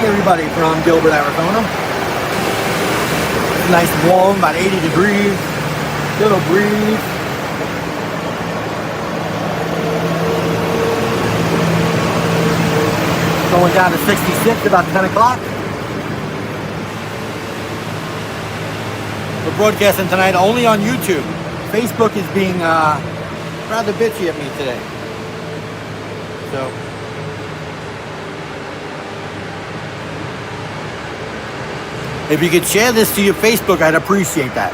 everybody from Gilbert, Arizona. It's nice and warm, about 80 degrees. Little breeze. Going down to 66 about 10 o'clock. We're broadcasting tonight only on YouTube. Facebook is being rather bitchy at me today. So, if you could share this to your Facebook, I'd appreciate that.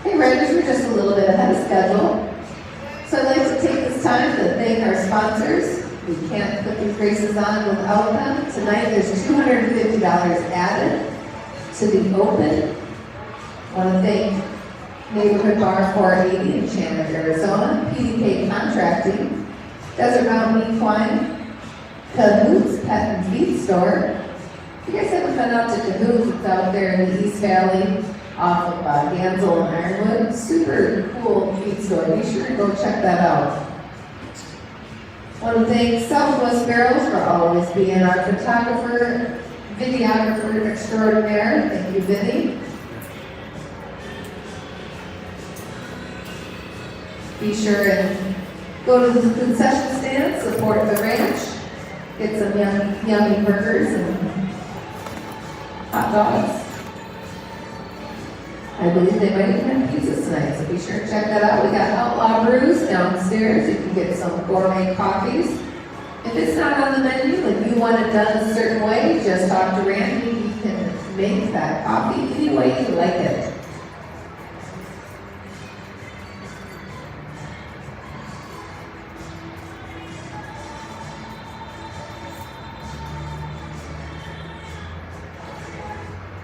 Hey, Riders, we're just a little bit ahead of schedule. So I'd like to take this time to thank our sponsors. We can't put these races on without them. Tonight there's $250 added to the Open. I want to thank Neighborhood Bar 480 in Chandler, Arizona, PDK Contracting, Desert Mountain Equine, Cahoots Pet and Feed Store. If you guys haven't been out to Cahoots, it's out there in the East Valley, off of Gansel and Ironwood. Super cool feed store. Be sure to go check that out. I want to thank Southwest Barrels for always being our photographer, videographer extraordinaire. Thank you, Vinny. Be sure and go to the concession stand, support the ranch, get some yummy burgers and hot dogs. I believe they might even have pizzas tonight, so be sure to check that out. We got Outlaw Brews downstairs. You can get some gourmet coffees. If it's not on the menu and you want it done a certain way, just talk to Randy. He can make that coffee any way you like it.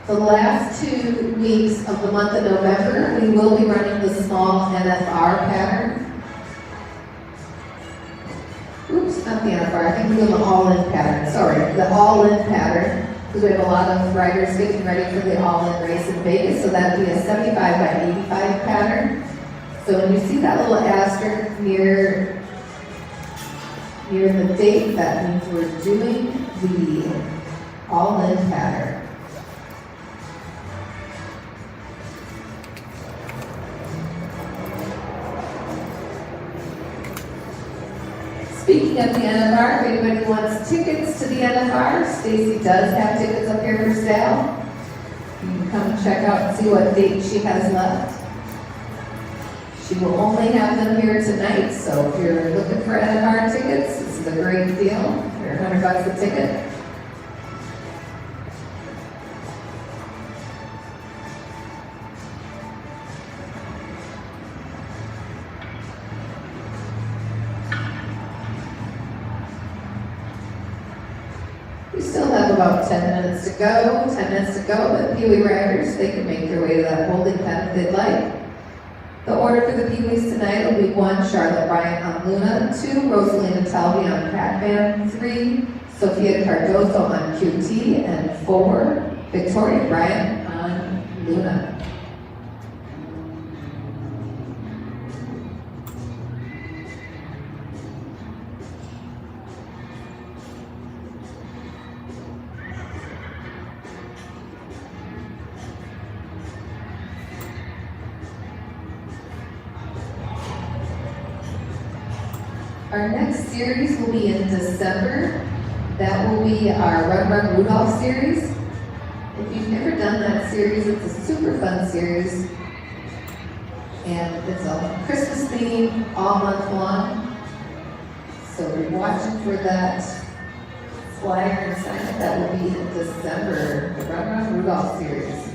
The last 2 weeks of the month of November, we will be running the small NFR pattern. Oops, not the NFR NFR. I think we're doing the all-in pattern, sorry, the all-in pattern, because we have a lot of riders getting ready for the all-in race in Vegas, so that'd be a 75 by 85 pattern. So when you see that little asterisk near the date, that means we're doing the all-in pattern. Speaking of the NFR, if anybody wants tickets to the NFR, Stacy does have tickets up here for sale. You can come check out and see what date she has left. She will only have them here tonight, so if you're looking for NFR tickets, this is a great deal. They're $100 a ticket. We still have about 10 minutes to go, but Pee Wee riders, they can make their way to that holding pen if they'd like. The order for the Pee Wees tonight will be 1, Charlotte Bryant on Luna, 2, Rosalina Talby on Pac-Man, 3, Sophia Cardozo on QT, and 4, Victoria Bryant on Luna. Our next series will be in December. That will be our Run Run Rudolph series. If you've never done that series, it's a super fun series. And it's a Christmas theme all month long. So we're watching for that flyer and sign up. That will be in December, the Run Run Rudolph series.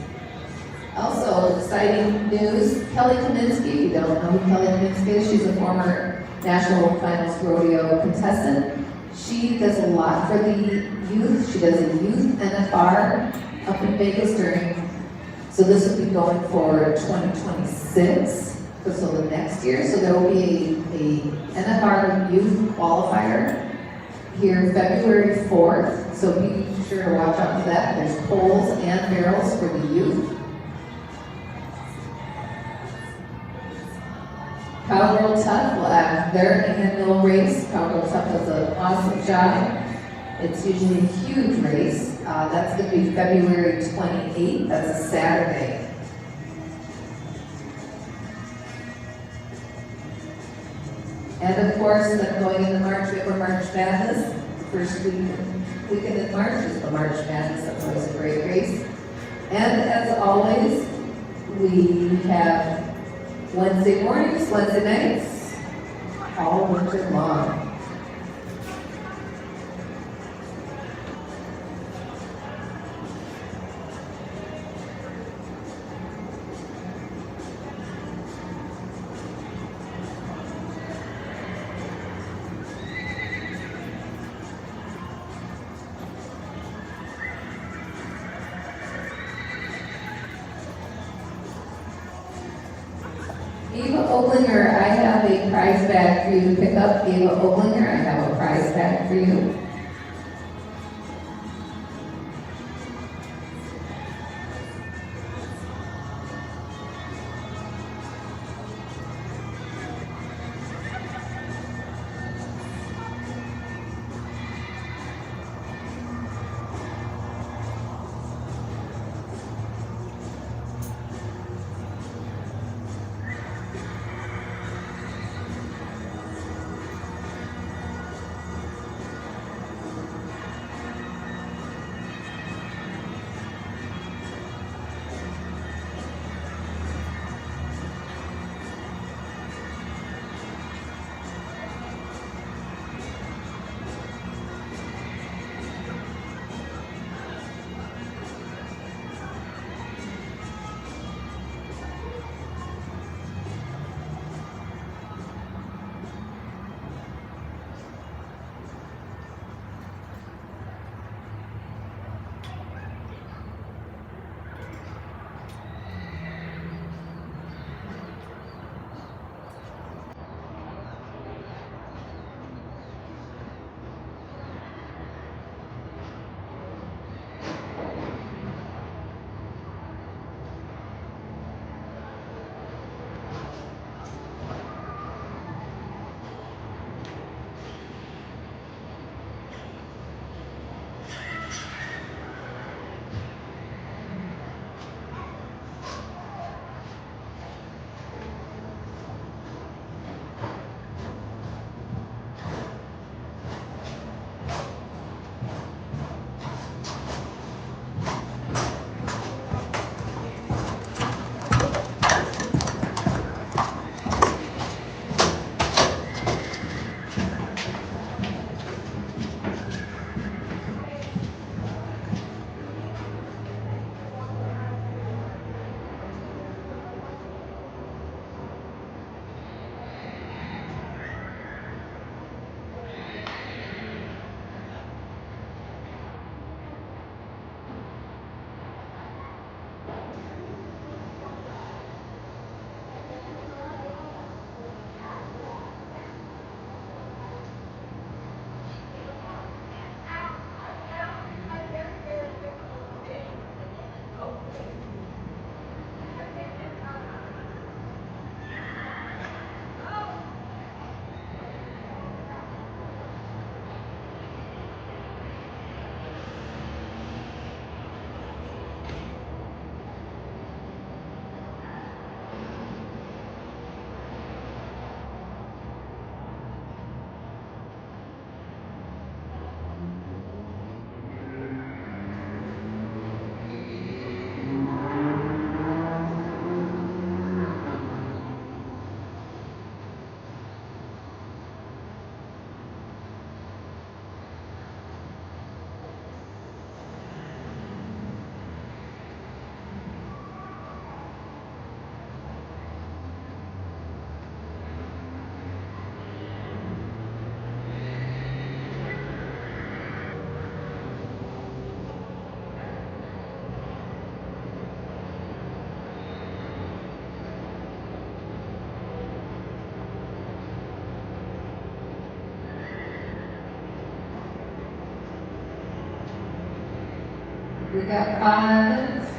Also, exciting news, Kelly Kaminsky, if you don't know who Kelly Kaminsky is, she's a former National Finals Rodeo contestant. She does a lot for the youth. She does a youth NFR up in Vegas so this will be going for 2026, so the next year. So there will be a NFR youth qualifier here February 4th. So be sure to watch out for that. There's poles and barrels for the youth. Cowgirl Tough will have their annual race. Cowgirl Tough does an awesome job. It's usually a huge race. That's going to be February 28th. That's a Saturday. And of course, then going into March, we have a March Madness. The first weekend in March is the March Madness. That's always a great race. And as always, we have Wednesday mornings, Wednesday nights, all winter long. Ava Oblinger, I have a prize bag for you to pick up. Ava Oblinger, I have a prize bag for you. We got 5 minutes.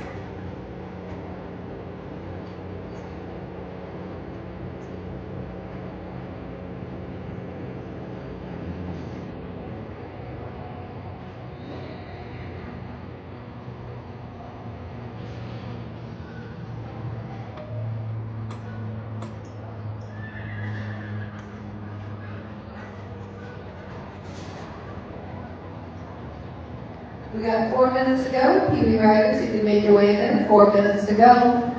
We got 4 minutes to go. PB riders, you can make your way there. 4 minutes to go.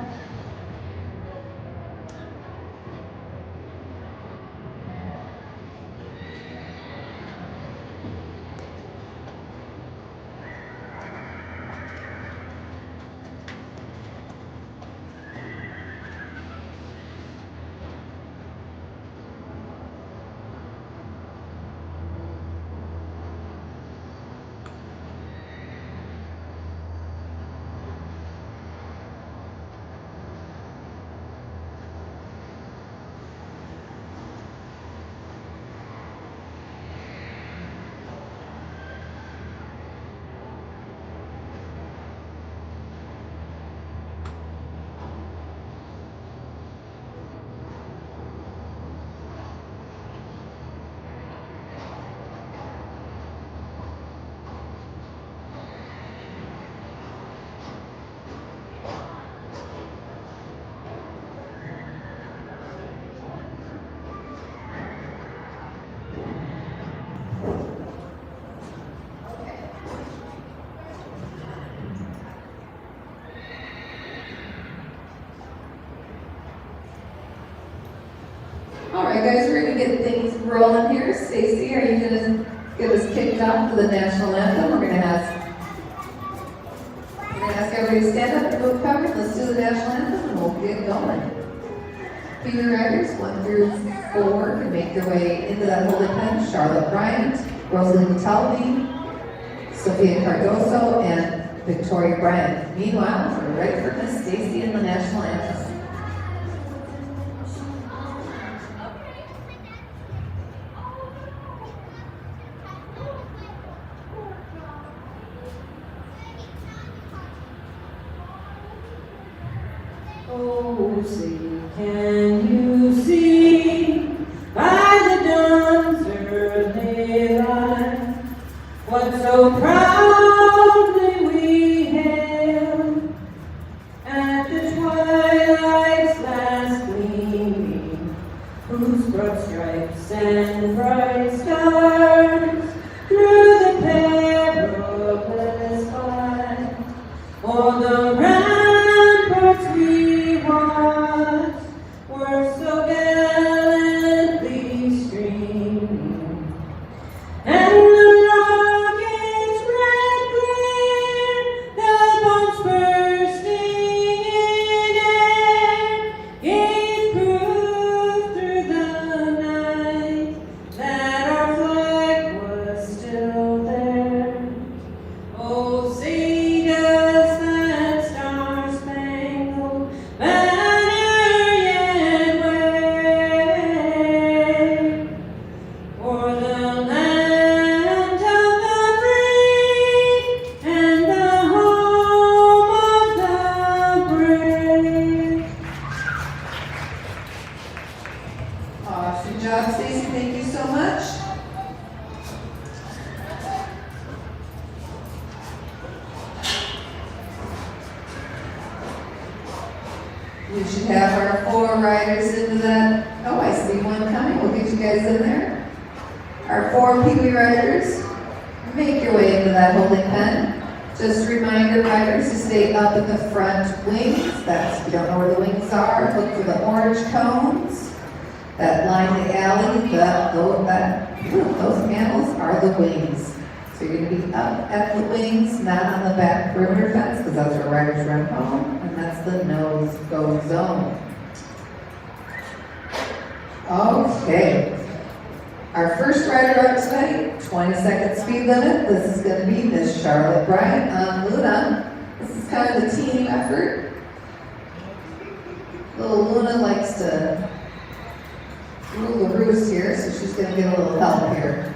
Alright guys, we're going to get things rolling here. Stacy, are you going to get us kicked off to the national anthem? We're going to ask everybody to stand up and move covered. Let's do the national anthem and we'll get going. PB riders 1 through 4 can make their way into that holy pen. Charlotte Bryant, Rosalie Talby, Sophia Cardoso, and Victoria Bryant. Meanwhile, we're ready for Miss Stacy in the national anthem. Oh, sing, can you see by the dawn's early light what so proudly we hailed at the twilight's last gleaming, whose broad stripes and bright stars through the perilous fight o'er the ramparts we watched were so gallantly streaming, and the rocket's red glare, the bombs bursting in air, gave proof through the night that our flag was still there. Oh, say does that star-spangled banner yet wave o'er the land of the free and the home of the brave? Awesome job, Stacy. Thank you so much. We should have our 4 riders into that. Oh, I see one coming. We'll get you guys in there. Our 4 PB riders, make your way into that holding pen. Just a reminder, riders, to stay up at the front wings. That's, if you don't know where the wings are, look for the orange cones that line the alley. Those panels are the wings. So you're going to be up at the wings, not on the back perimeter fence, because that's where riders run home, and that's the no-go zone. Okay. Our first rider up tonight, 20-second speed limit. This is going to be Miss Charlotte Bryant on Luna. This is kind of the team effort. Little Luna likes to rule the roost here, so she's going to get a little help here.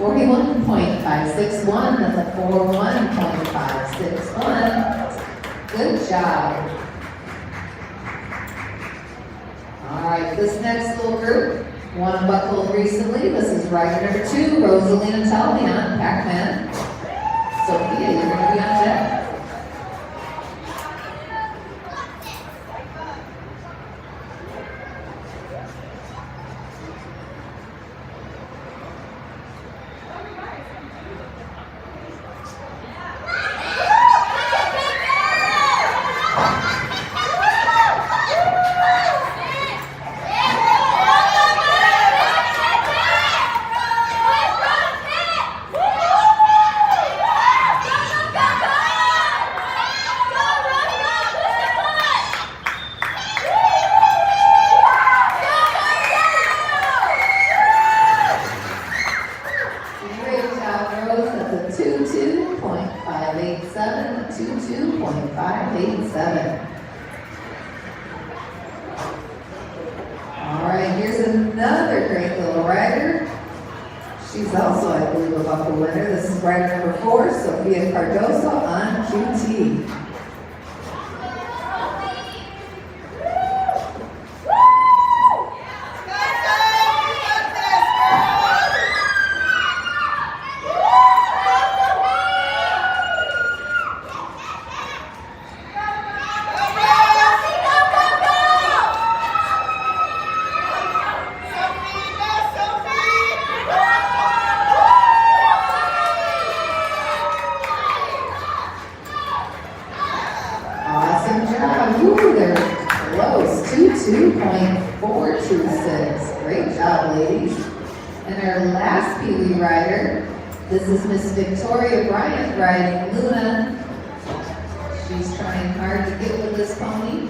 41.561, that's a 41.561. Good job. All right, this next little group, one buckled recently. This is rider number 2, Rosalina Talvion, Pac-Man. Sophia, you're going to be on deck. Great job, Rose. That's a 22.587, a 22.587. All right, here's another great little rider. She's also, I believe, a buckle winner. This is rider number 4, Sophia Cardoso on QT. Awesome job. Ooh, they're close. 22.426. Great job, ladies. And our last Pee Wee rider, this is Miss Victoria Bryant riding Luna. She's trying hard to get with this pony.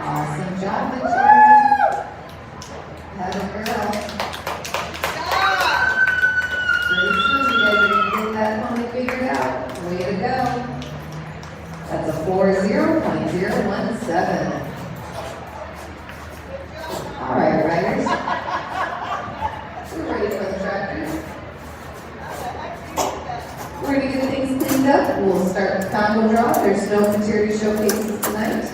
Awesome job, Victoria. Have a girl. Pretty soon you guys are going to get that pony figured out. Way to go. That's a 40.017. All right, riders. We're ready for the tractors. We're going to get things cleaned up. We'll start the combo draw. There's no material showcases tonight.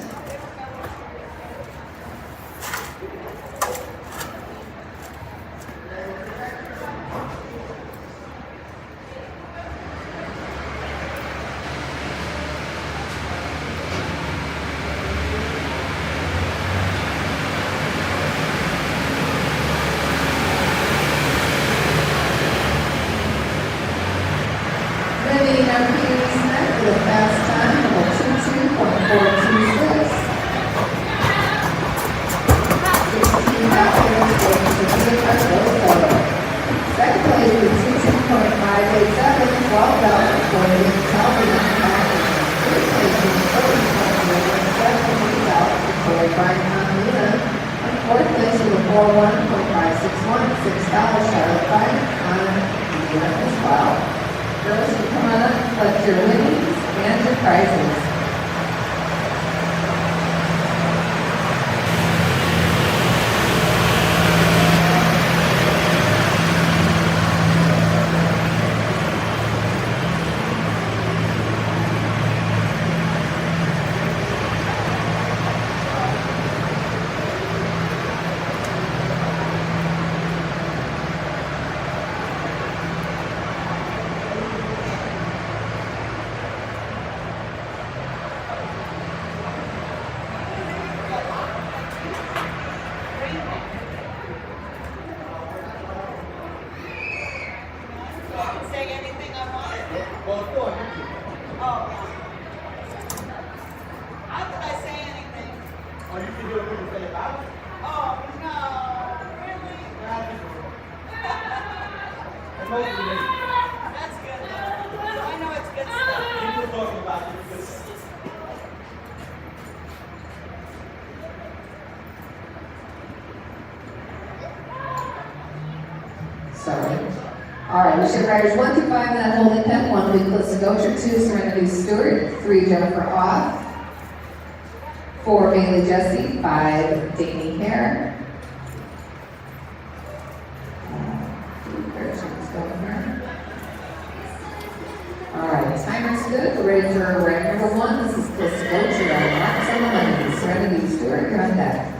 Ready now, please, tonight for the fast time of a 22.426. 16 outfitters for Sophia Cardoso. Second place is 22.587, 12 dollars for the Talvion package. Third place is 40.017, $8 for Brian Luna. And fourth place is a 41.561, $6 Charlotte Bryant on Luna as well. Girls, you come on up, collect your winnings and your prizes. Say anything I want? Well, go ahead. Oh, how did I say anything? Oh, you can do it when you say about it. Oh, no, really? That's good though. I know it's good stuff. Sorry. All right, we should riders 1 through 5 in that holding pen. 1, Nicholas Segocher. 2, Serenity Stewart. 3, Jennifer Off. 4, Bailey Jesse. 5, Danny Hare. All right, timer's good. We're ready for ride number 1. This is Nicholas Segocher on Marks on the Money. Serenity Stewart, you're on deck.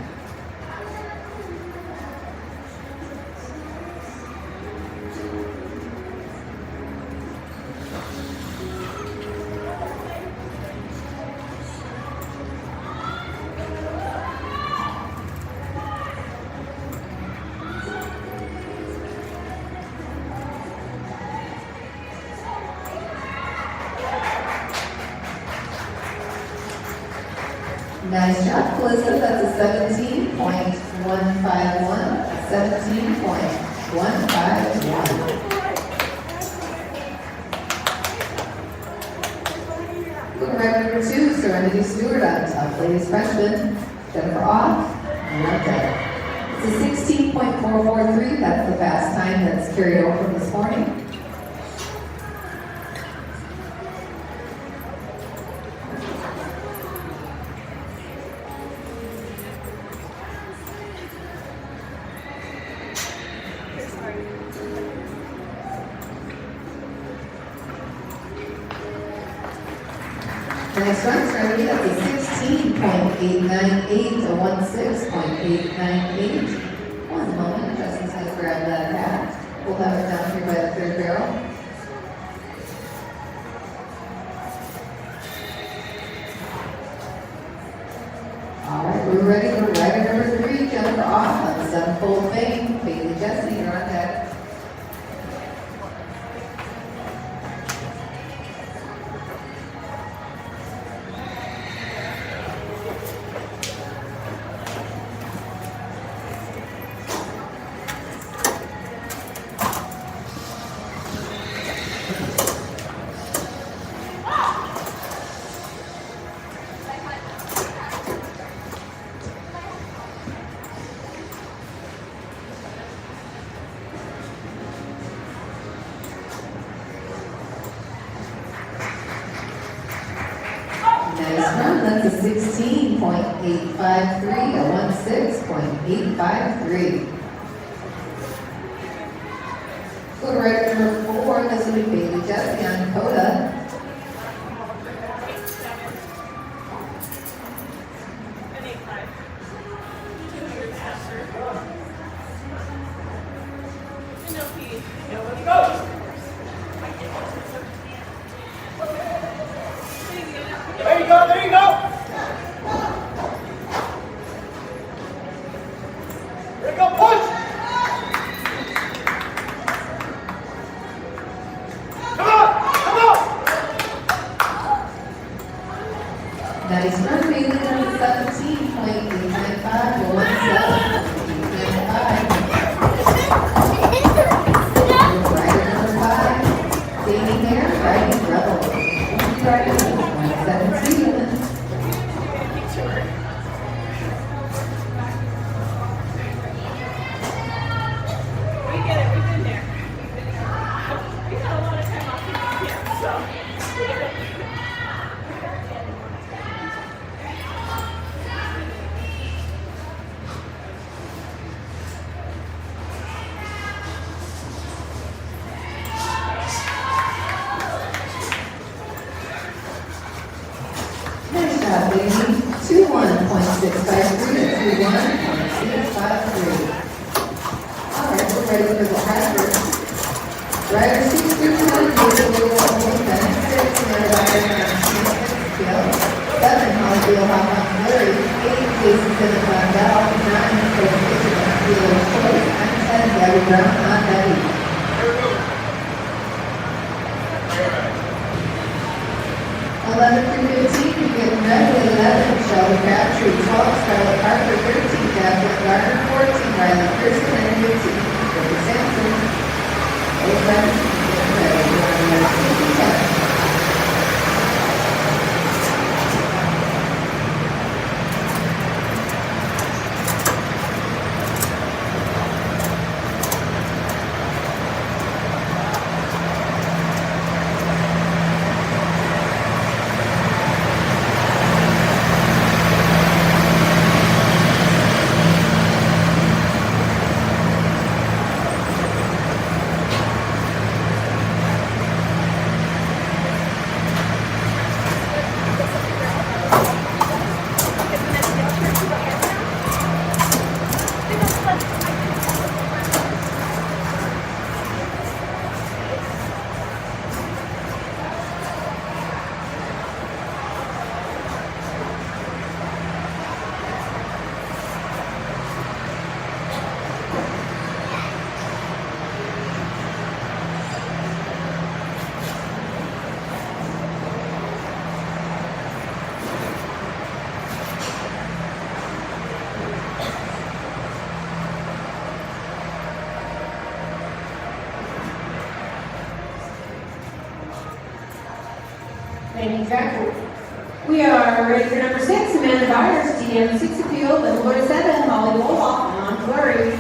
Nice job, Melissa. That's a 17.151. 17.151. Look right number 2, Serenity Stewart on top. Ladies freshman, Jennifer Off. Okay. It's a 16.443. That's the fast time that's carried over from this morning. Next one, Serenity, that's a 16.898 to 16.898. One moment, Justin's going to grab that hat. We'll have it down here by the third barrel. All right, we're ready for rider number 3, Jennifer Off on the 7-fold fame. Bailey Jesse, you're on deck. That's a 16.853, a 16.853. Go to record number 4, this will be Bailey Jesse on Coda. There you go, there you go. There you go, push. Come on, come on. Nice run, Bailey, number 17.895 to 17.895. Rider number 5, Danny Hare, riding Rebel. Rider number 17. Nice job, baby. 21.653 to 21.653. All right, we're ready for the Harvard. Rider 6 through 1, Bailey Wilson, 6, Rider 7, Hollywood Hop on Flurry, 8, Jason Simmons on Bell, 9, Coach Richard on Field Choice, and 10, Gabby Brown on Betty. 11 through 15, we get red with 11, Shelby Crabtree, 12, Scarlett Parker, 13, Jasmine Garner, 14, Riley Pearson, and 15, Ricky Sampson. 05 Thank you, Jack. We are ready for number 6, Amanda Byers, DM 6 appeal, then we'll go to 7, Molly Wolhoff on Flurry.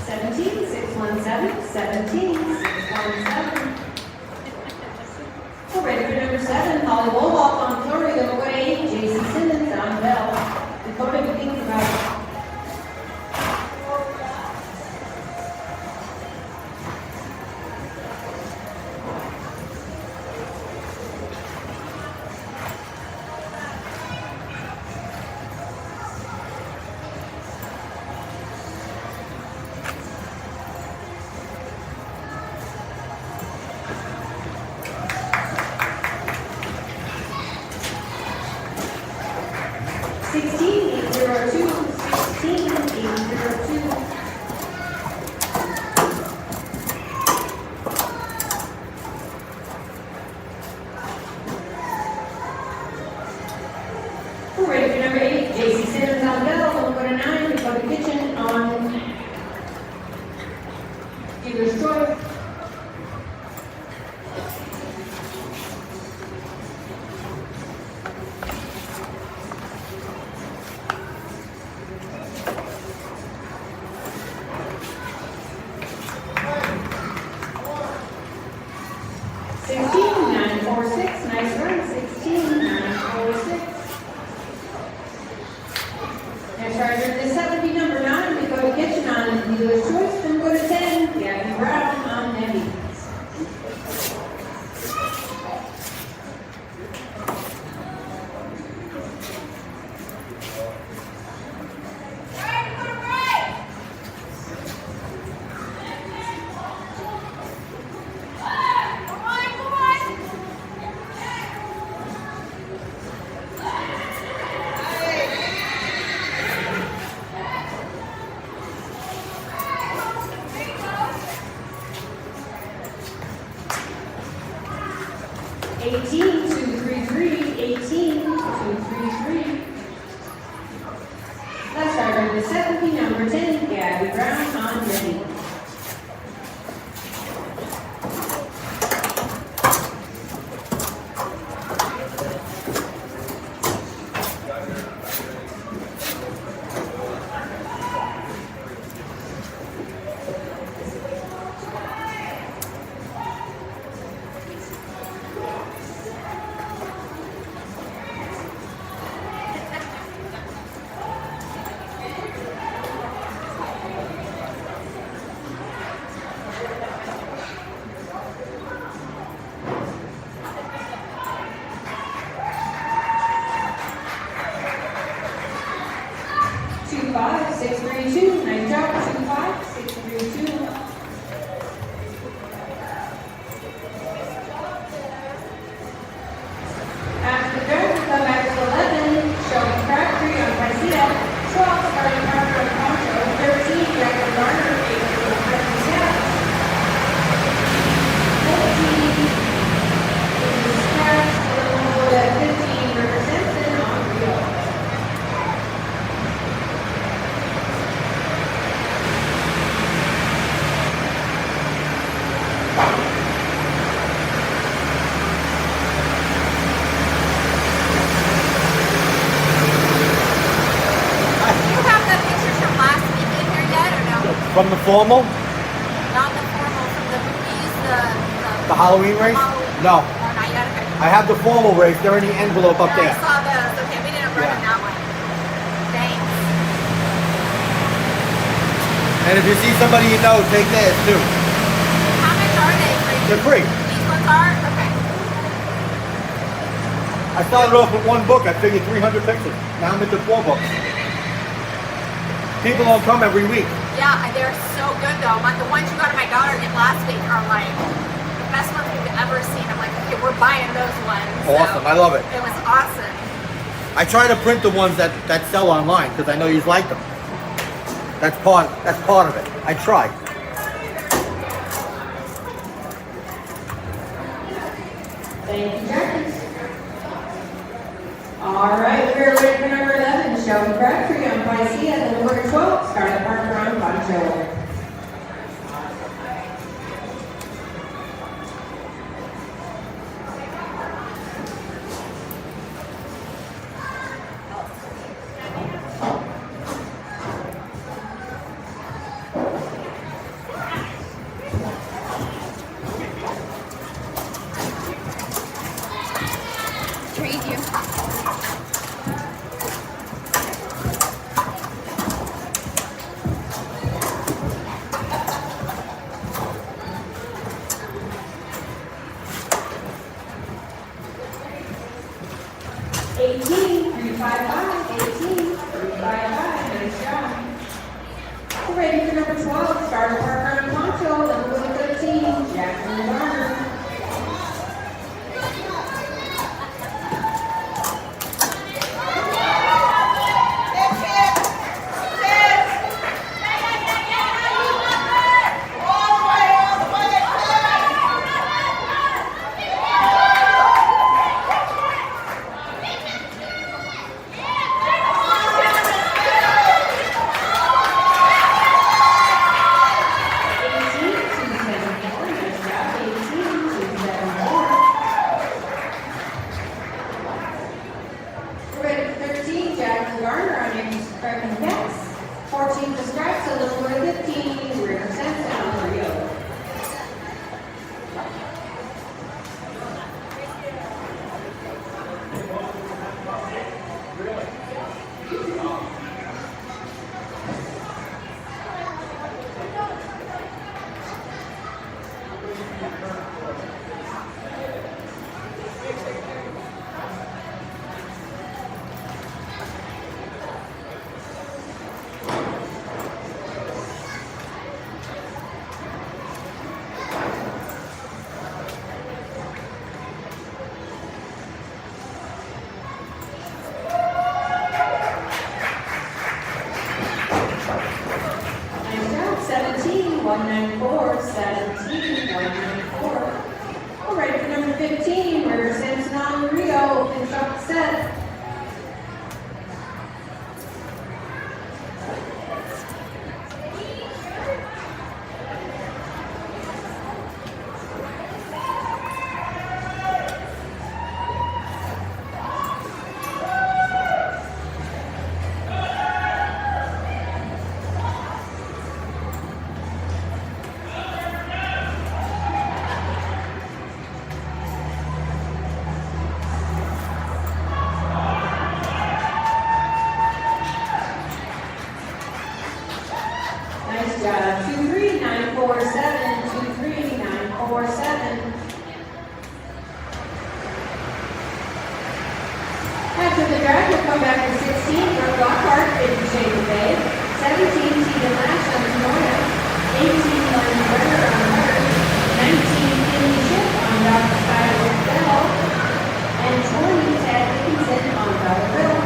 Seventeen, 617, 17, 617. We're ready for number 7, Holly Wolhoff on Flurry, then we'll go to 8, JC Simmons on Bell. Dakota, we think about it. We're ready for number 8, JC Simmons on Bell, then we'll go to 9, Dakota Kitchen on Dealer's Choice. Nice run, 16, 946. Next rider is 70, number 9, Dakota Kitchen on Dealer's Choice. Then go to 10, Gabby Brown on Nebby. Eighteen, 233, 18, 233. Last rider is 70, number 10, Gabby Brown on Nebby. Five, 632, nice job, 25, 632. After the drive, we come back to 11, showing Crabtree on Garcia, 12, starting Parker on Poncho, 13, Jackson Garner, 8, Preston Scott, 14, is Scott, 15, River Simpson on Rio. From the formal? Not the formal, from the movies, The Halloween race? No. Oh, not yet, okay. I have the formal race. They're in the envelope up there. I saw those. Okay, we didn't run in that one. Thanks. And if you see somebody you know, take theirs too. How much are they for you? They're free. These ones are? Okay. I started off with one book. I figured 300 pictures. Now I'm into 4 books. People don't come every week. Yeah, they're so good though. Like the ones you got my daughter did last week are like the best ones we've ever seen. I'm like, okay, we're buying those ones. Awesome. I love it. It was awesome. I try to print the ones that sell online because I know you like them. That's part of it. I try. Thank you, Jackie. All right, we're ready for number 11, Shelby Crabtree on Vicea, then number 12, Scarlett Parker on Poncho. Trade you. Nice job. We're ready for number 12, Scarlett Parker on Poncho, then number 13, Jackson Garner. Garner on your American Cats. 14 to Stripes, a little boy 15, River Sampson on Rio. Nice job, 17, 194, 17, 194. All right, for number 15, River Sampson on Rio, finish off the set. Nice job. 23947, 23947. After the drive, we'll come back to 16, Brooke Lockhart, 50 Shades of Bay. 17, Tegan Lash on Tanoia. 18, Lennon Brenner on Hutter. 19, Kenny Chip on Dr. Skyler Bell. And 20, Tad Dickinson on Belleville.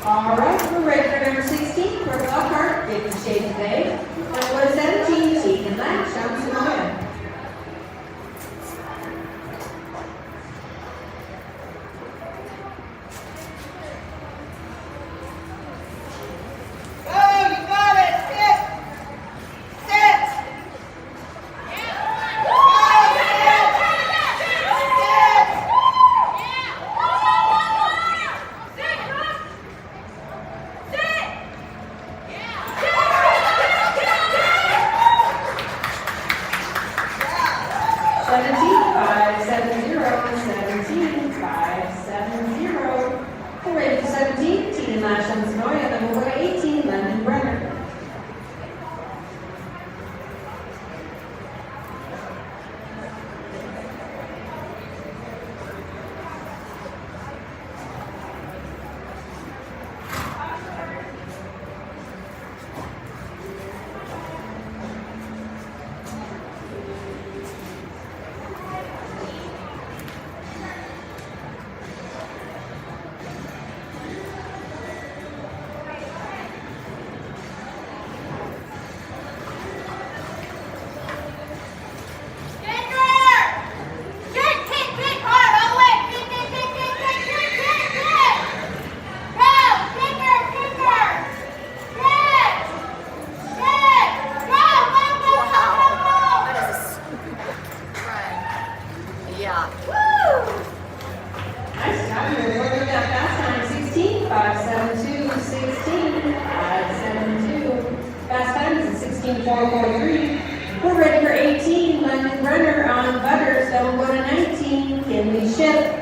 All right, we're ready for 50 Shades of Bay. Number 17, Tegan Latch on Sonoya. We're ready for 18, London Runner on Butters. Then we'll go to 19, Kinley Ship.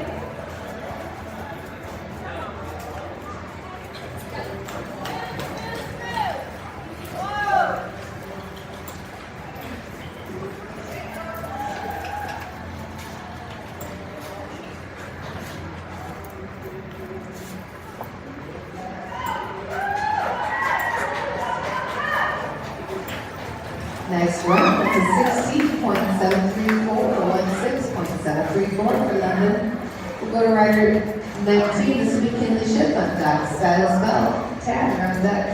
Nice run. That's a 16.734 or 16.734 for London. We'll go to rider 19, this will be Kinley Ship on top. Styles Bell, tag on deck.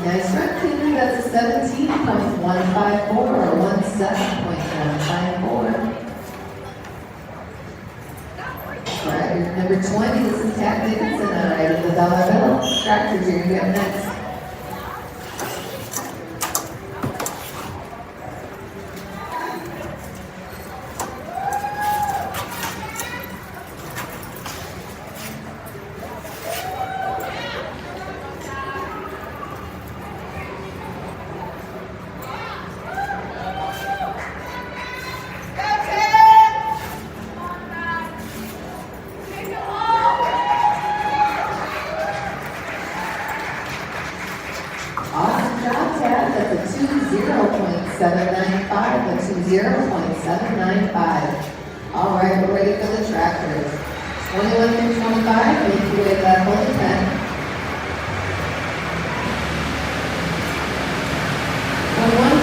Nice run, Kinley. That's a 17.154 or 17.154. Right, number 20, this is Kat Dickinson on right of the dollar bill. Tractors, you're gonna get next. Awesome job, Tab. That's a 20.795, a 20.795. All right, we're ready for the tractors. 21 through 25, make your way to that holy pen. 21,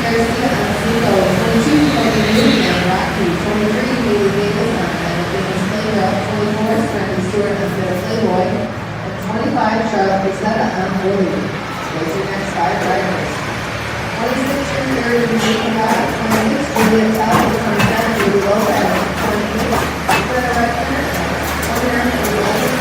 Garcia on Cinco. 22, Courtney Newton on Rocky. 23, Haley Davis on Famous Playground. 24, Frankie Stewart on Middle Playboy. And 25, Charlotte Pizetta on Willie. Those are your next 5 riders. 26, your third, Nathan Bott. 26, Julia Tell. 27, Julie Lopez. 28, Fred Reckner. 29, Julie Lopez.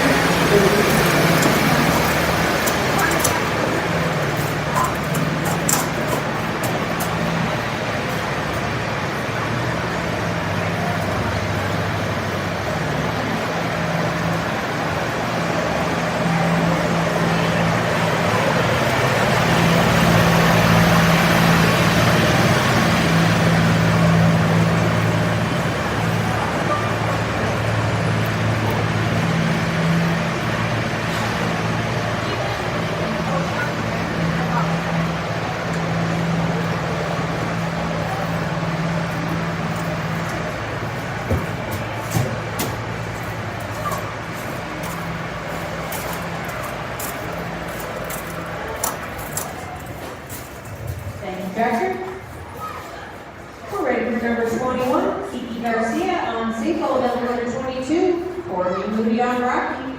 Jackson. We're ready for number 21, Kiki Garcia on single, number 22, Courtney Moody on Rocky.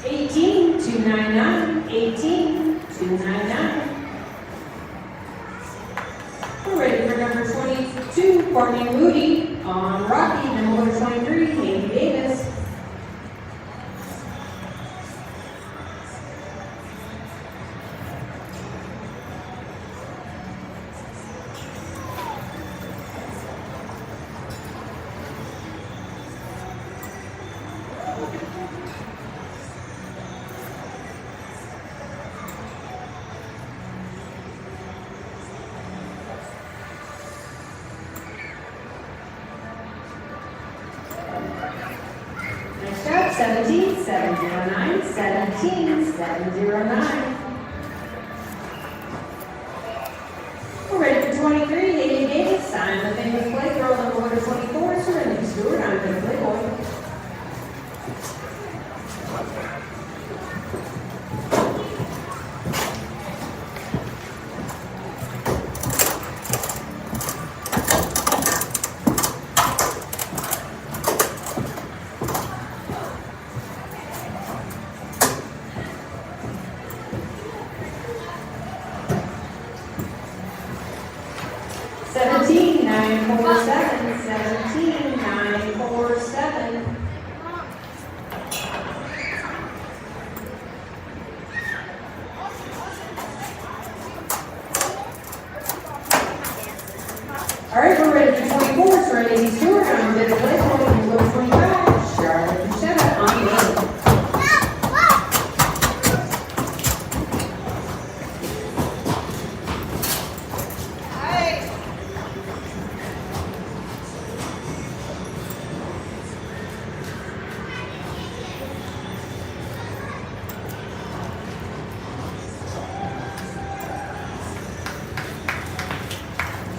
$18,299, $18,299. We're ready for number 22, Courtney Moody on Rocky, number 23, Amy Davis. Next up, 17,709, 17,709. We're ready for 23, Amy Davis, sign the famous playgirl, number 24, Serenity Stewart on the Playboy. $17,947, $17,947. All right, we're ready for 24, Serenity Stewart on the Playboy, number 25, Charlotte Bruschetta on the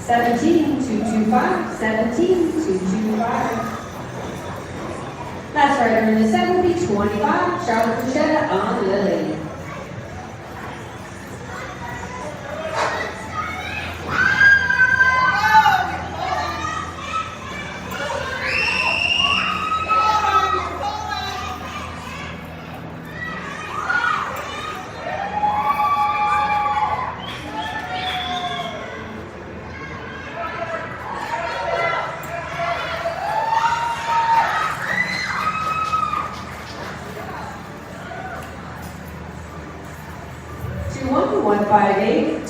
$17,225, $17,225. Last rider in the set will be 25, Charlotte Bruschetta on Lily.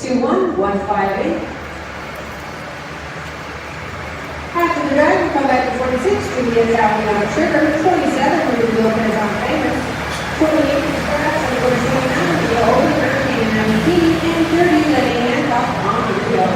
$21,158. After the drive, we come back to 46, Julia's out on Sugar. 27, Ruby Lopez on Famous. 28, Scratch, and 29, the old Hurricane 19, and 30, Lenny Hancock on Rio.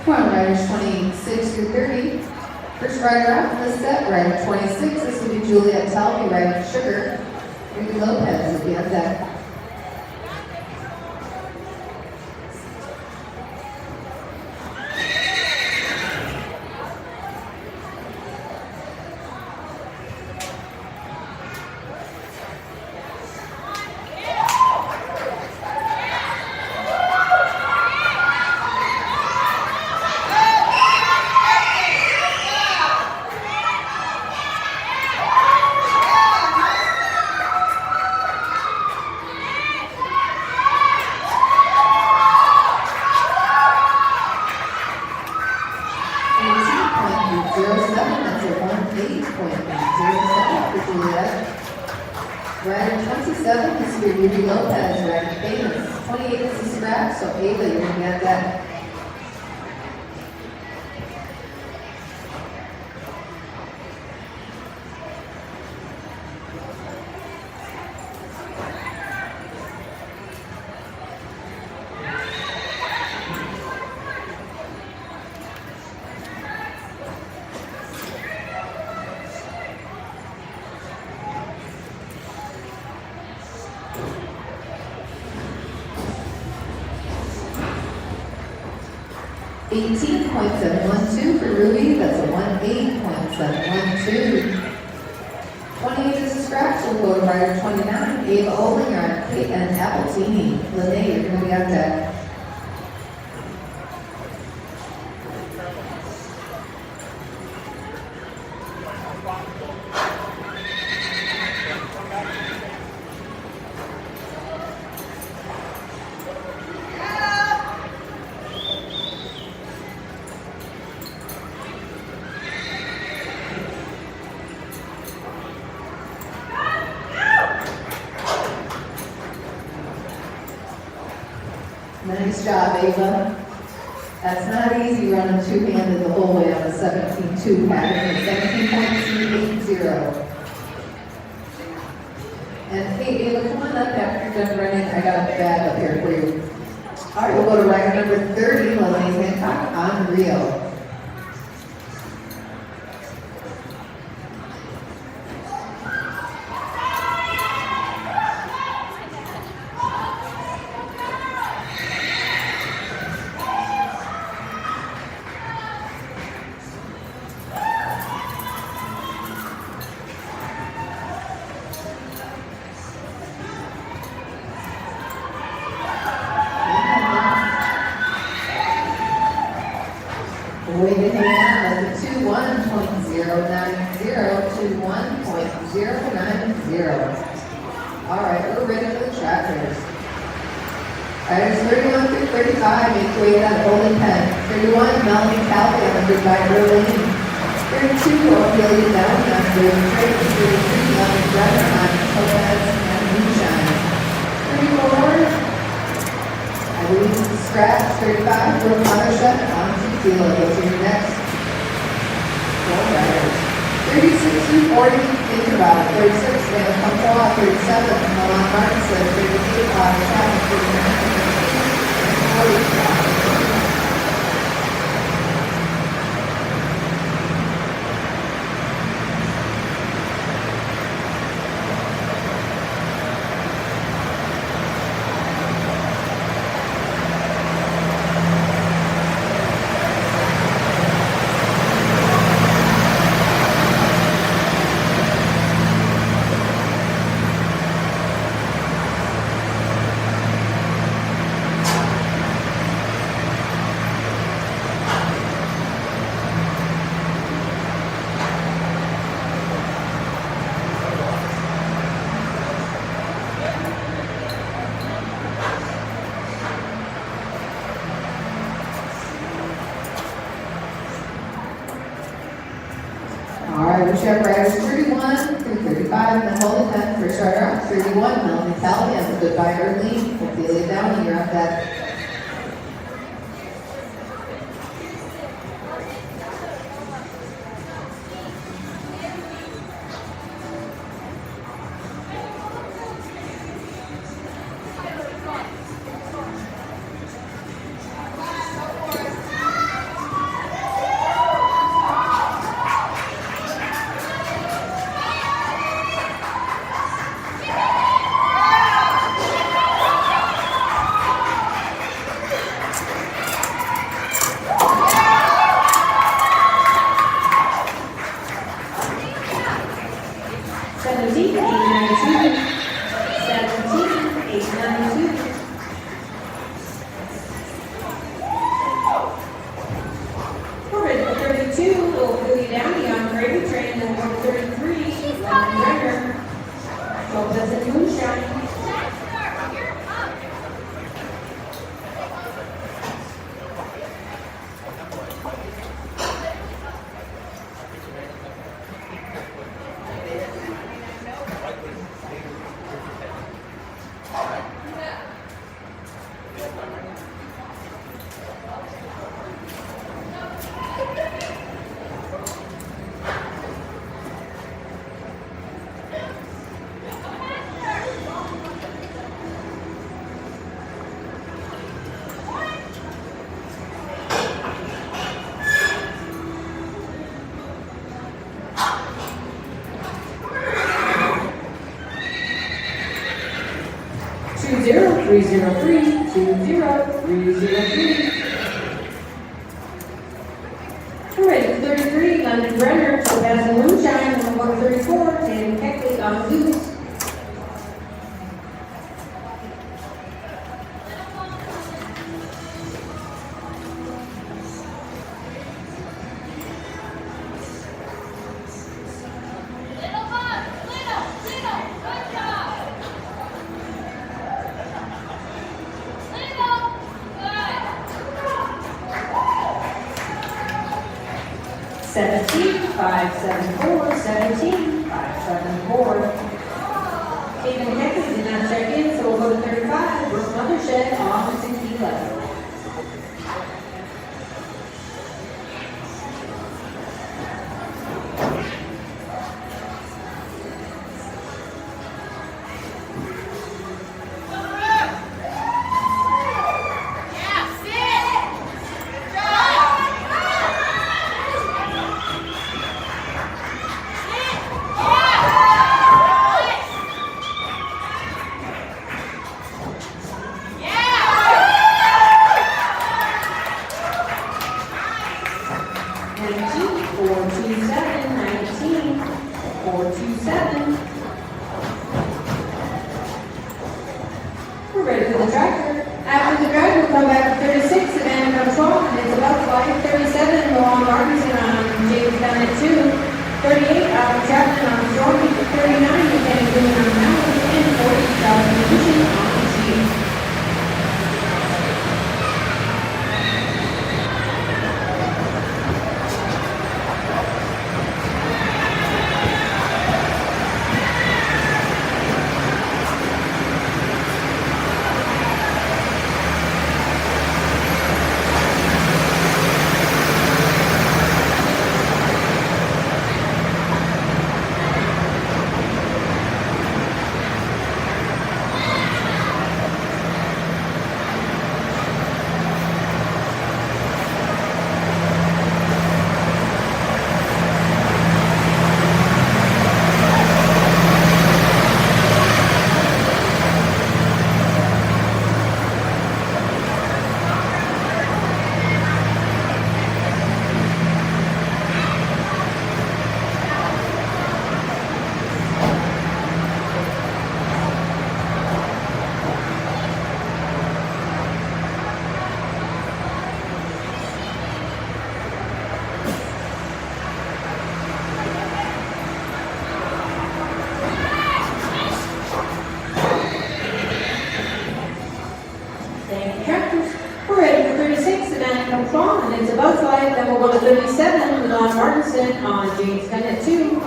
Come on, riders 26 through 30. First rider out in the set, rider 26. This will be Juliet Talby, riding Sugar. Ruby Lopez will be on deck. Rider 27, this will be Ruby Lopez, rider Famous. 28 is the scrap, so Ava, you're gonna get that. $18.712 for Ruby, that's a 18.712. 28 is a scratch, so we'll go to rider 29, Ava Olinger, Kate and Appletini. Lene, you're going to be on deck. Nice job, Ava. That's not easy running two-handed the whole way on a 17.2 pattern, 17.280. And hey, Ava, come on up after you're done running. I got a bag up here for you. All right, we'll go to rider number 30, Lelaine Hancock, Unreal. Way to hang on, that's a 21.090, All right, we're ready for the trackers. Riders 31 through 35, make your way down to Holy Pen. 31, Melanie Calvi on the Goodbye Berlin. 32, Ophelia Downey on Golden Trade. 33, Melanie Brenner on Topaz and Moonshine. 34, I believe it's the scratch. 35, Brooke Mothership on Tequila. Those are your next four riders. 36 through 40, think about it. 36, Vanna Kumpoa. 37, Milan Martinson. 38, Audrey Chapman. 39, and 40. All right, we have riders 31 through 35 in the Holy Pen. First rider out, 31, Melanie Calvi on the Goodbye Early. Ophelia Downey, you're up that. 303, 20303. We're ready for 33, London Brenner, Topaz and Moonshine, and we'll go to 34, Tammy Keckley on Zeus. Seventeen, 574, 17, 574. Stephen Keckley did not check in, so we'll go to 35, Brooke Mothershed off the 6011. We're ready for the tractor. After the drag, we'll come back to 36, Savannah comes strong, and it's about flight. 37, Milan Martinson on James Bennett 2. 38, Adam Chapman on Stormy. 39, Lieutenant Boone on Mountain. And 40, Dalton Mission on G. We're ready for 36, Savannah comes strong, and it's about flight. Then we'll go to 37, Milan Martinson on James Bennett 2.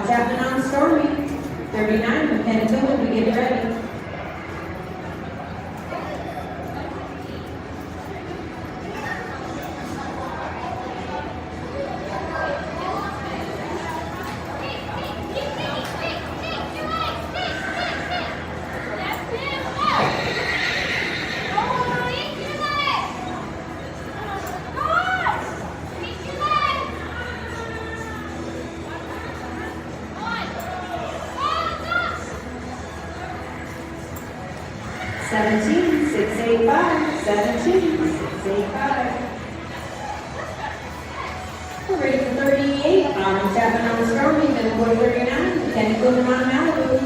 Chapman on Stormy. 39, Lieutenant Boone, we get ready. Seventeen, 685, 17, 685. We're ready for 38, Chapman on Stormy, then we'll go to 39, Lieutenant Boone on Malibu.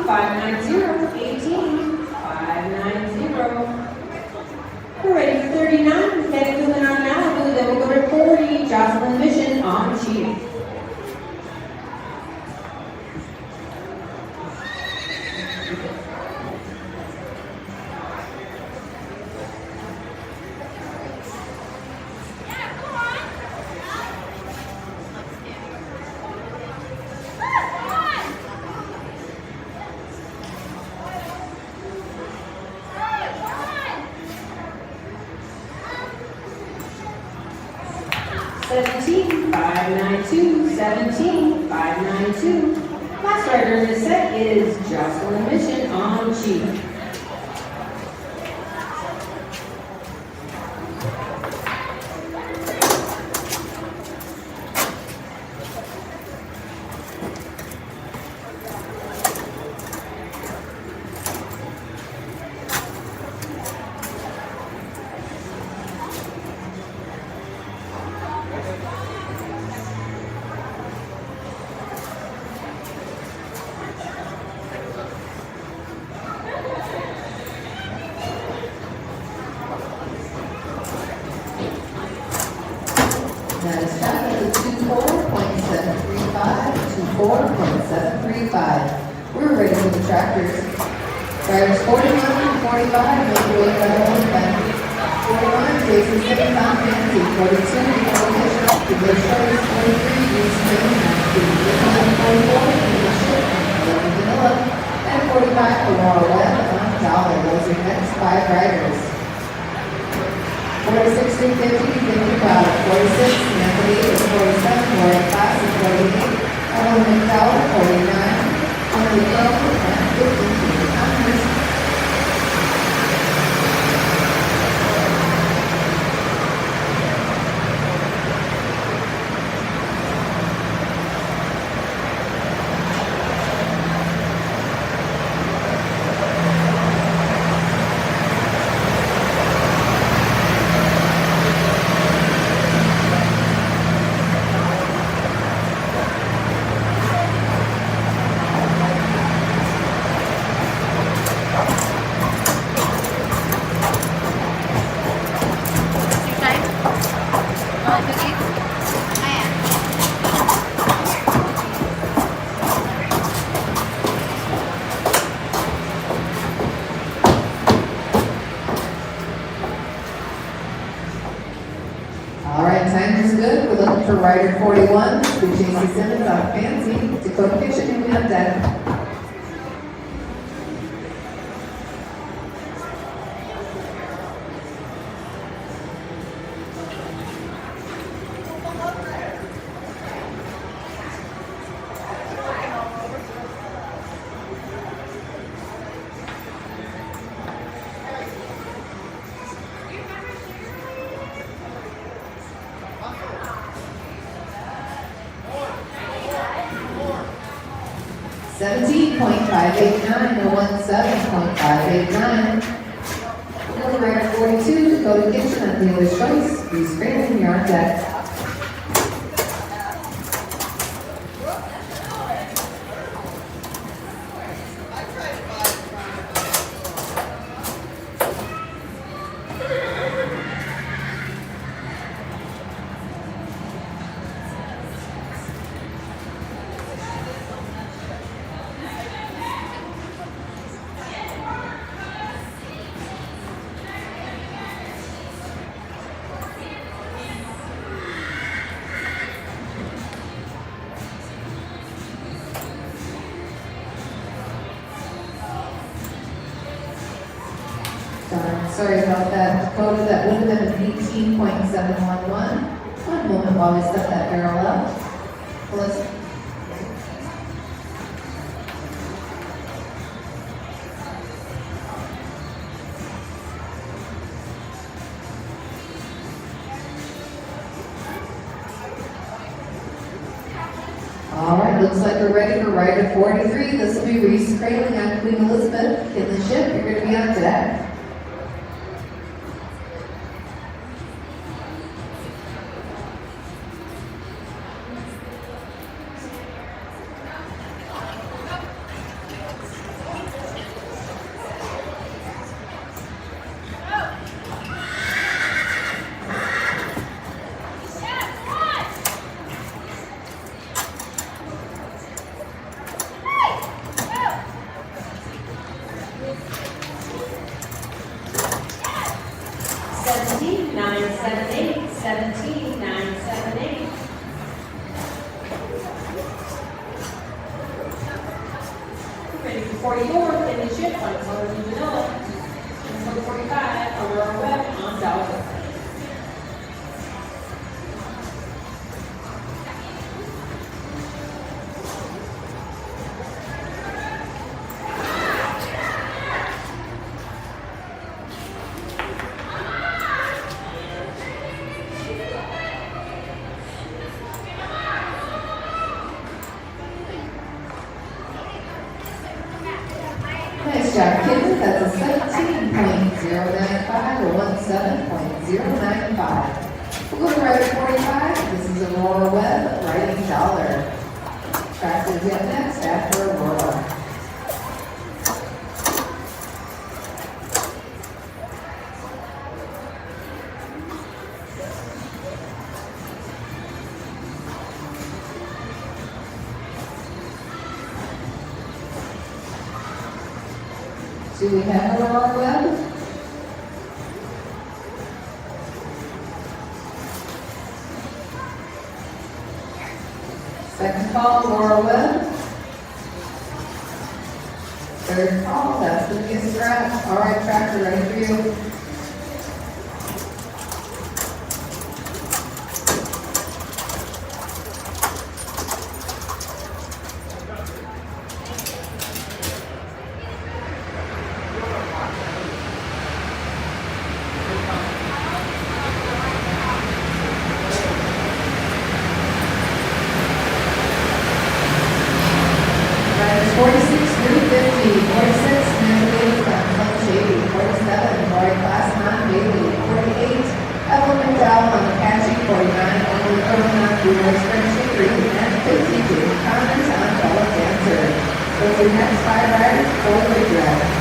590, 18, 590. We're ready for 39, heading to the non-Malibu, then we'll go to 40, Jocelyn Mission on Chief. $17, 592, 17, 592. Last rider in this set is Jocelyn Mission on Chief. That is shot at the 24.735, 24.735. We're ready for the tractors. Riders 41 and 45 make your way by the whole event. 41, Jason Simmons on Fancy. 42, Nicole Bishop. The Bush Brothers. 43, Reese Green. 44, English Ship. Vanilla. And 45, Aurora Webb on Dollar. Those are your next 5 riders. 46, 350, 55, 46, Anthony is 47, Warren Class is 48, Evelyn McDowell, 49, Emily Crowe, and 50, Honors. All right, timer's good. We're looking for rider 41, through Jason Simmons on Fancy. Dakota Kitchen, and we have that. $17.589 or 17.589. Another rider 42, Dakota Kitchen on Dealer's Choice. Bruce Grayman, you're on deck. Sorry about that, Dakota. That would have been an 18.711. One moment while we set that barrel up. Let's All right, looks like we're ready for rider 43. This will be Reese Cradling on Queen Elizabeth. In the ship, you're going to be on deck. 44th, Indy Ship on Southern Vanilla. And 145, Aurora Webb on Delta. Nice job, kids. That's a 17.095 or 17.095. We'll go to rider 45. This is Aurora Webb, riding dollar. Track is up next after Aurora. Do we have Aurora Webb? Second call, Aurora Webb. Third call, that's going to be a scratch. All right, tractor, ready for you. Riders 46 through 50, 46, Natalie from Shady, 47, Lori Glassman, Bailey, 48, Evelyn McDowell on Apache, 49, Emily Irwin on Blue Spring Chicory, and 50, Jamie Connors on Bella Dancer. Those are your next 5 riders for the draft.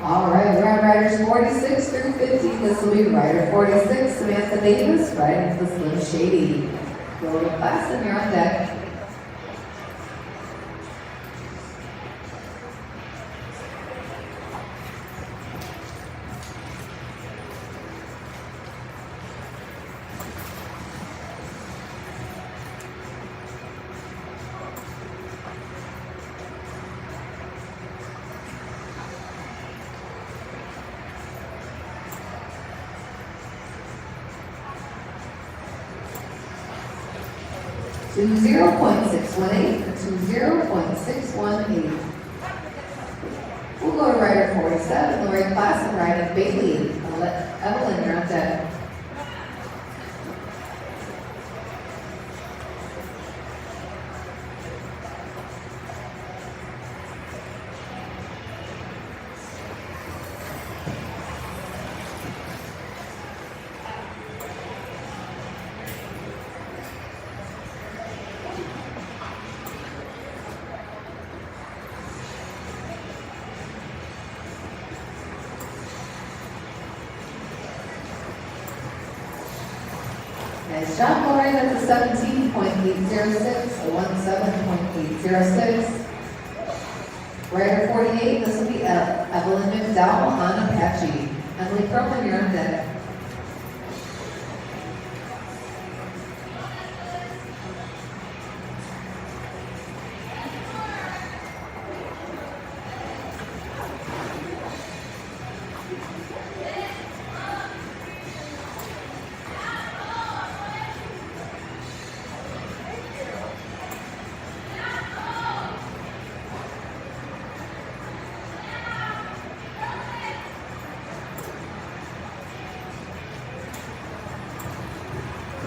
All right, we're on riders 46 through 50. This will be rider 46, Samantha Davis, riding the Slim Shady. Go to class and you're on deck. To 0.618 or to 0.618. We'll go to rider 47, Lori Klassen, riding Bailey. Evelyn, you're on deck. Nice job, Lori. That's a 17.806, a 17.806. Rider 48, this will be Evelyn McDowell on Apache. Emily Perlman, you're on deck.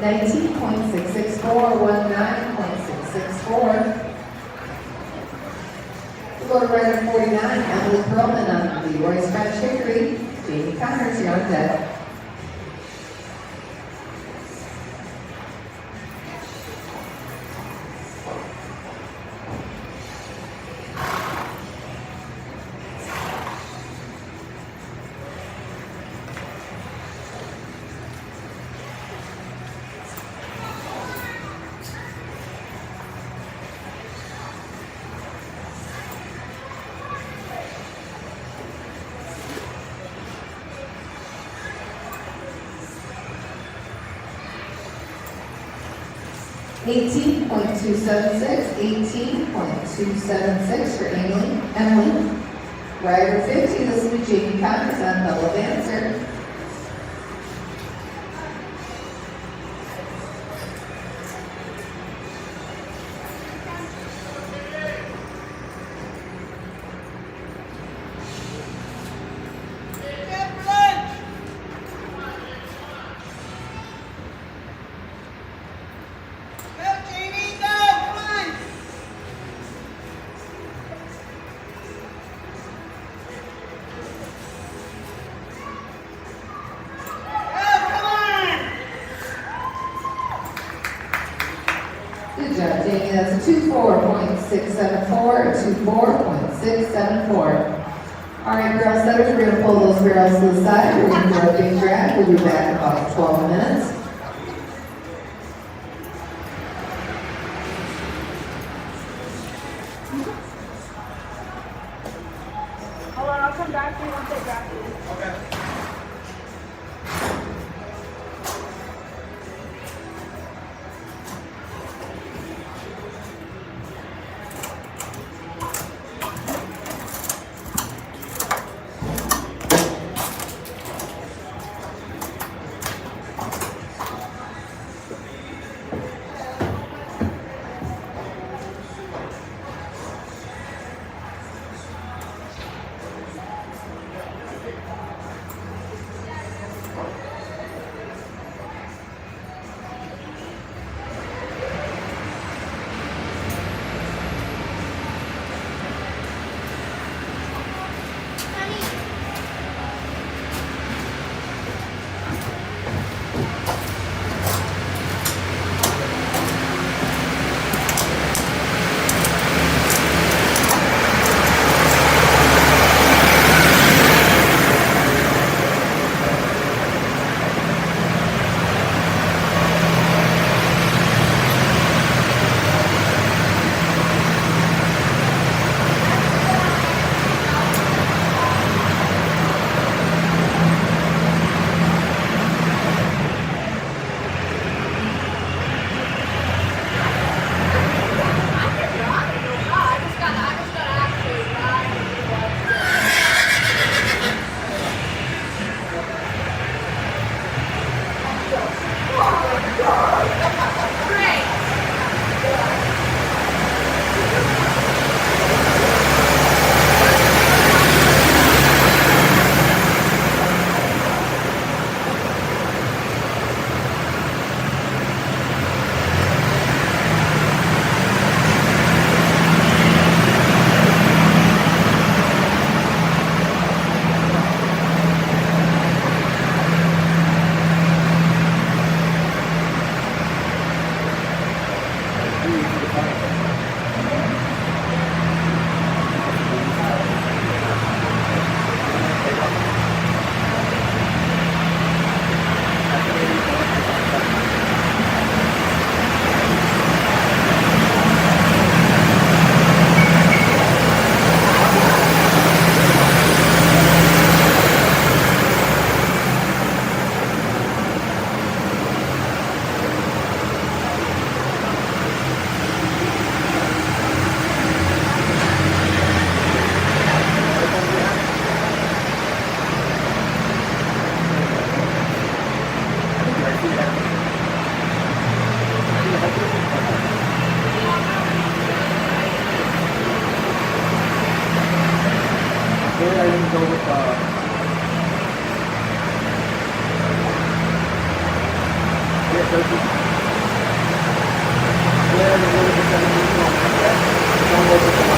19.664, 19.664. We'll go to rider 49, Emily Perlman on the Royce French Hickory. Jamie Connors, you're on deck. $18.276 for Emily. Rider 50, this will be Jamie Connors on Bella Dancer. Good job, Jamie. That's a 24.674, a 24.674. All right, barrel setters, we're going to pull those barrels to the side. We're going to do our big drag. We'll be back in about 12 minutes. Hold on, I'll come back to you once they grab you. Okay. turkey. There's a little bit of meat on that. Don't look at the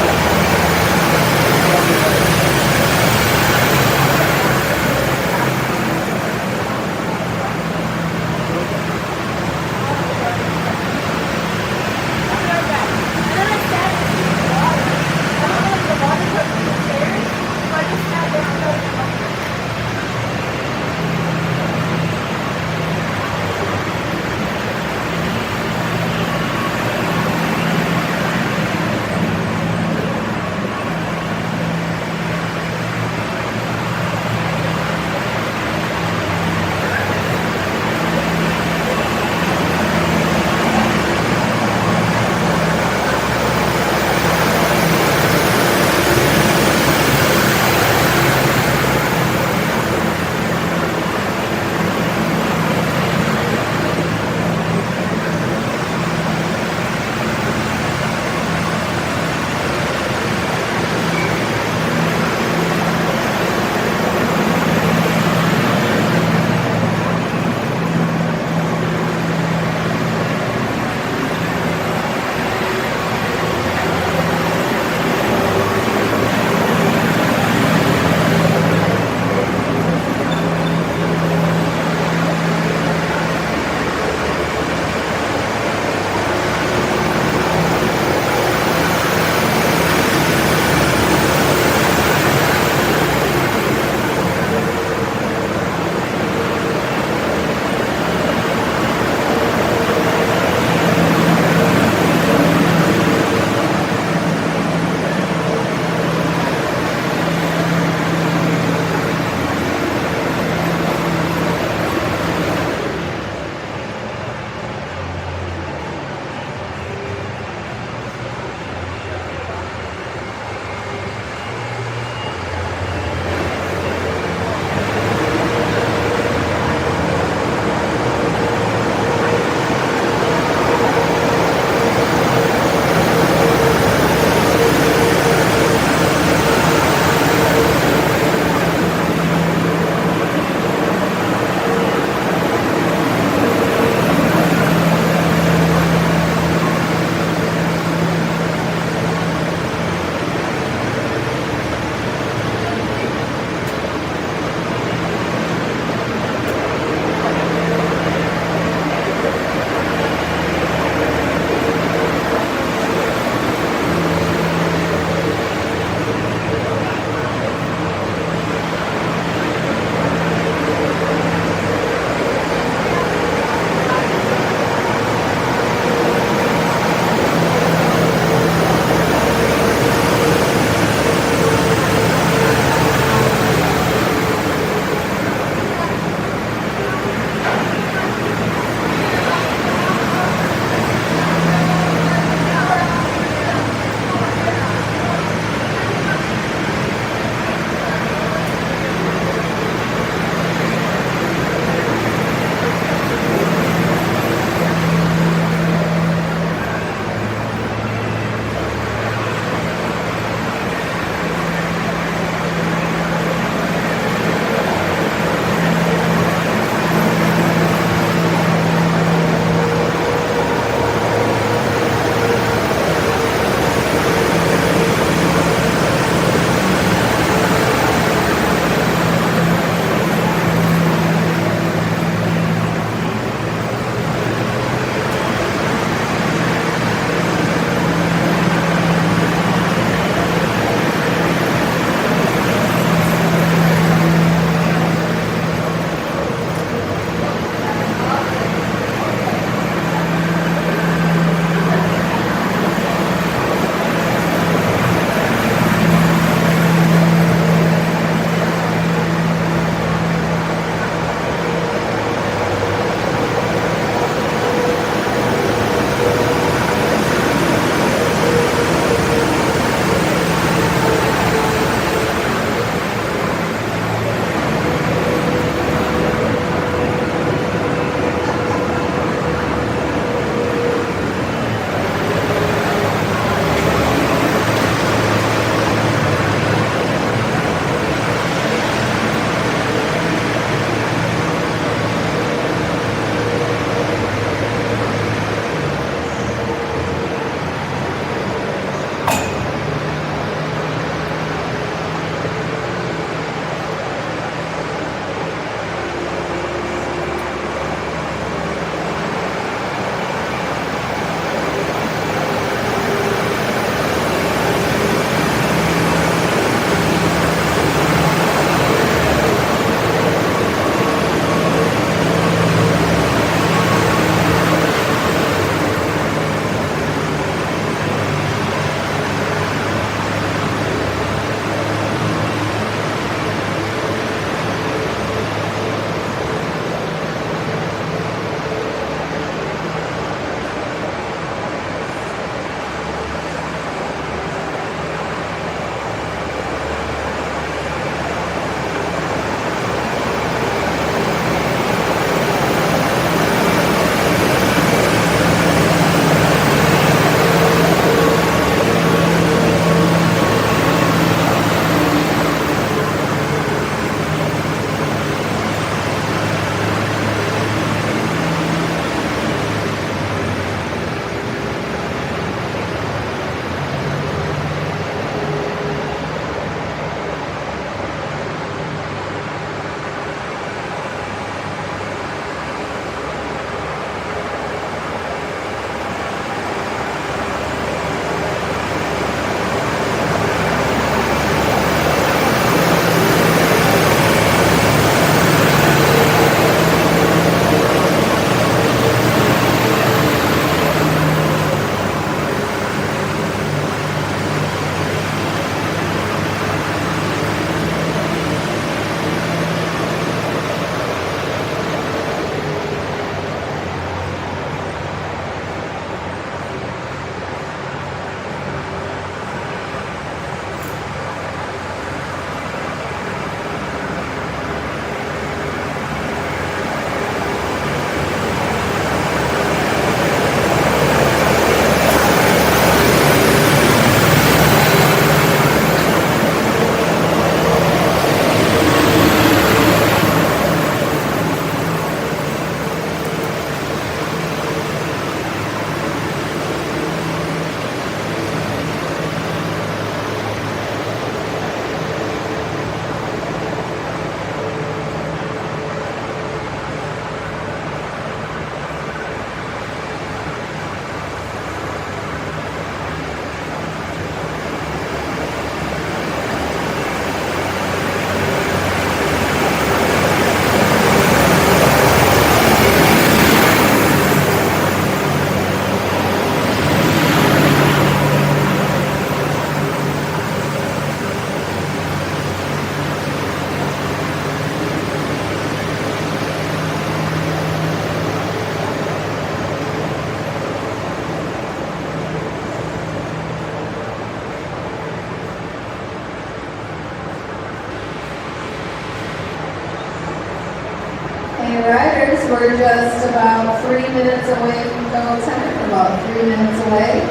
riders, we're just about 3 minutes away from go time, about 3 minutes away.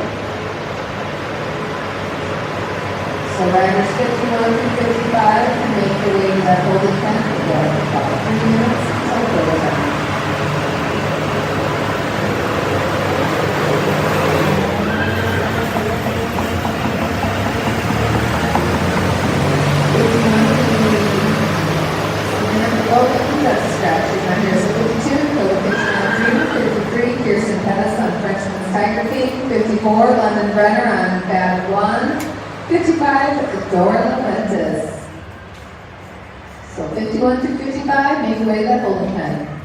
So riders 51 through 55 can make their way to that holding pen for about 3 minutes until go time. Kirsten Pettis on Frenchman's Tiger King, 54, London Brenner on Bad Blonde, 55, Dora Fuentes. So 51 through 55, make your way to that holding pen.